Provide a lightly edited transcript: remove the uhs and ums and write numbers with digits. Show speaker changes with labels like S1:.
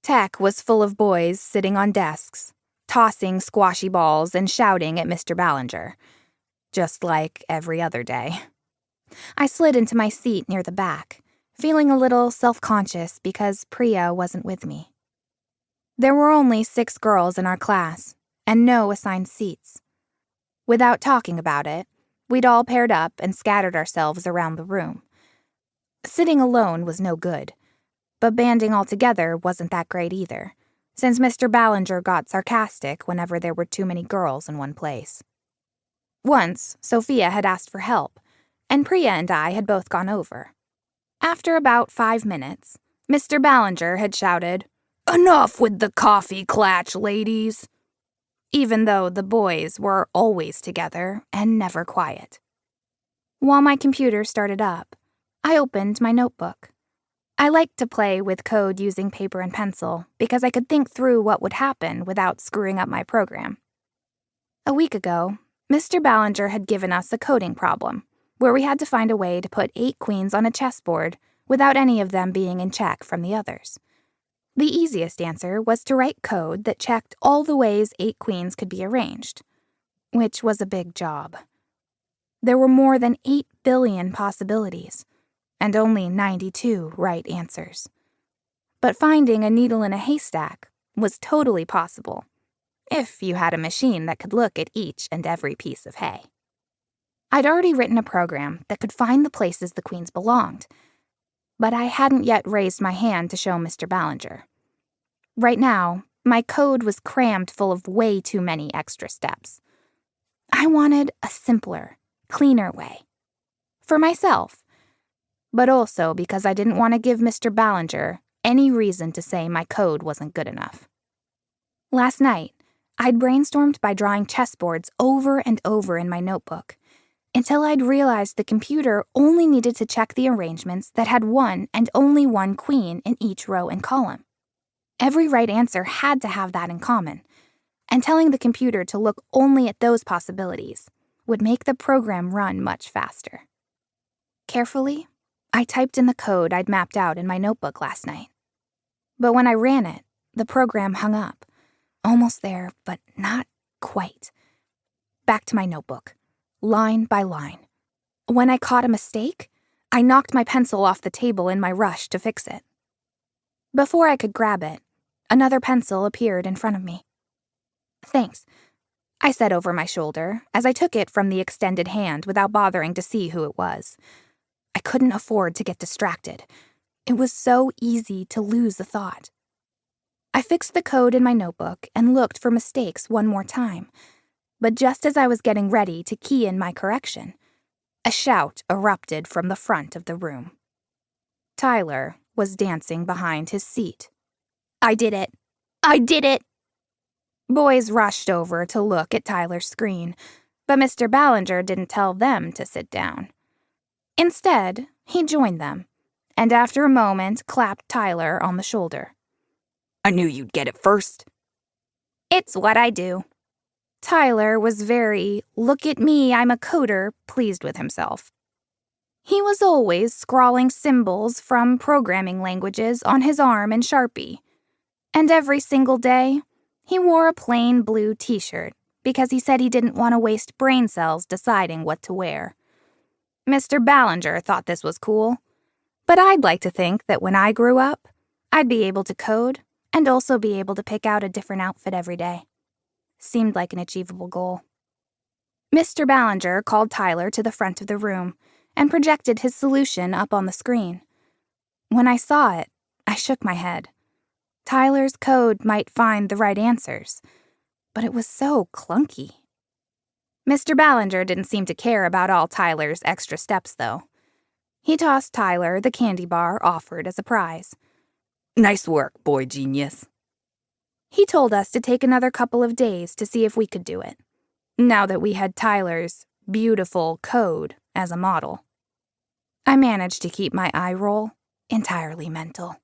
S1: Tech was full of boys sitting on desks, tossing squashy balls and shouting at Mr. Ballinger, just like every other day. I slid into my seat near the back, feeling a little self-conscious because Priya wasn't with me. There were only 6 girls in our class, and no assigned seats. Without talking about it, we'd all paired up and scattered ourselves around the room. Sitting alone was no good, but banding all together wasn't that great either, since Mr. Ballinger got sarcastic whenever there were too many girls in one place. Once, Sophia had asked for help, and Priya and I had both gone over. After about 5 minutes, Mr. Ballinger had shouted, "Enough with the coffee clatch, ladies!" even though the boys were always together and never quiet. While my computer started up, I opened my notebook. I liked to play with code using paper and pencil because I could think through what would happen without screwing up my program. A week ago, Mr. Ballinger had given us a coding problem where we had to find a way to put 8 queens on a chessboard without any of them being in check from the others. The easiest answer was to write code that checked all the ways 8 queens could be arranged, which was a big job. There were more than 8 billion possibilities, and only 92 right answers. But finding a needle in a haystack was totally possible, if you had a machine that could look at each and every piece of hay. I'd already written a program that could find the places the queens belonged, but I hadn't yet raised my hand to show Mr. Ballinger. Right now, my code was crammed full of way too many extra steps. I wanted a simpler, cleaner way. For myself, but also because I didn't want to give Mr. Ballinger any reason to say my code wasn't good enough. Last night, I'd brainstormed by drawing chessboards over and over in my notebook, until I'd realized the computer only needed to check the arrangements that had one and only one queen in each row and column. Every right answer had to have that in common, and telling the computer to look only at those possibilities would make the program run much faster. Carefully, I typed in the code I'd mapped out in my notebook last night. But when I ran it, the program hung up. Almost there, but not quite. Back to my notebook, line by line. When I caught a mistake, I knocked my pencil off the table in my rush to fix it. Before I could grab it, another pencil appeared in front of me. "Thanks," I said over my shoulder as I took it from the extended hand without bothering to see who it was. I couldn't afford to get distracted. It was so easy to lose a thought. I fixed the code in my notebook and looked for mistakes one more time, but just as I was getting ready to key in my correction, a shout erupted from the front of the room. Tyler was dancing behind his seat. "I did it! I did it!" Boys rushed over to look at Tyler's screen, but Mr. Ballinger didn't tell them to sit down. Instead, he joined them, and after a moment clapped Tyler on the shoulder. "I knew you'd get it first." "It's what I do." Tyler was very, "look at me, I'm a coder," pleased with himself. He was always scrawling symbols from programming languages on his arm in Sharpie, and every single day, he wore a plain blue t-shirt because he said he didn't want to waste brain cells deciding what to wear. Mr. Ballinger thought this was cool, but I'd like to think that when I grew up, I'd be able to code and also be able to pick out a different outfit every day. Seemed like an achievable goal. Mr. Ballinger called Tyler to the front of the room and projected his solution up on the screen. When I saw it, I shook my head. Tyler's code might find the right answers, but it was so clunky. Mr. Ballinger didn't seem to care about all Tyler's extra steps, though. He tossed Tyler the candy bar offered as a prize. "Nice work, boy genius." He told us to take another couple of days to see if we could do it, now that we had Tyler's beautiful code as a model. I managed to keep my eye roll entirely mental.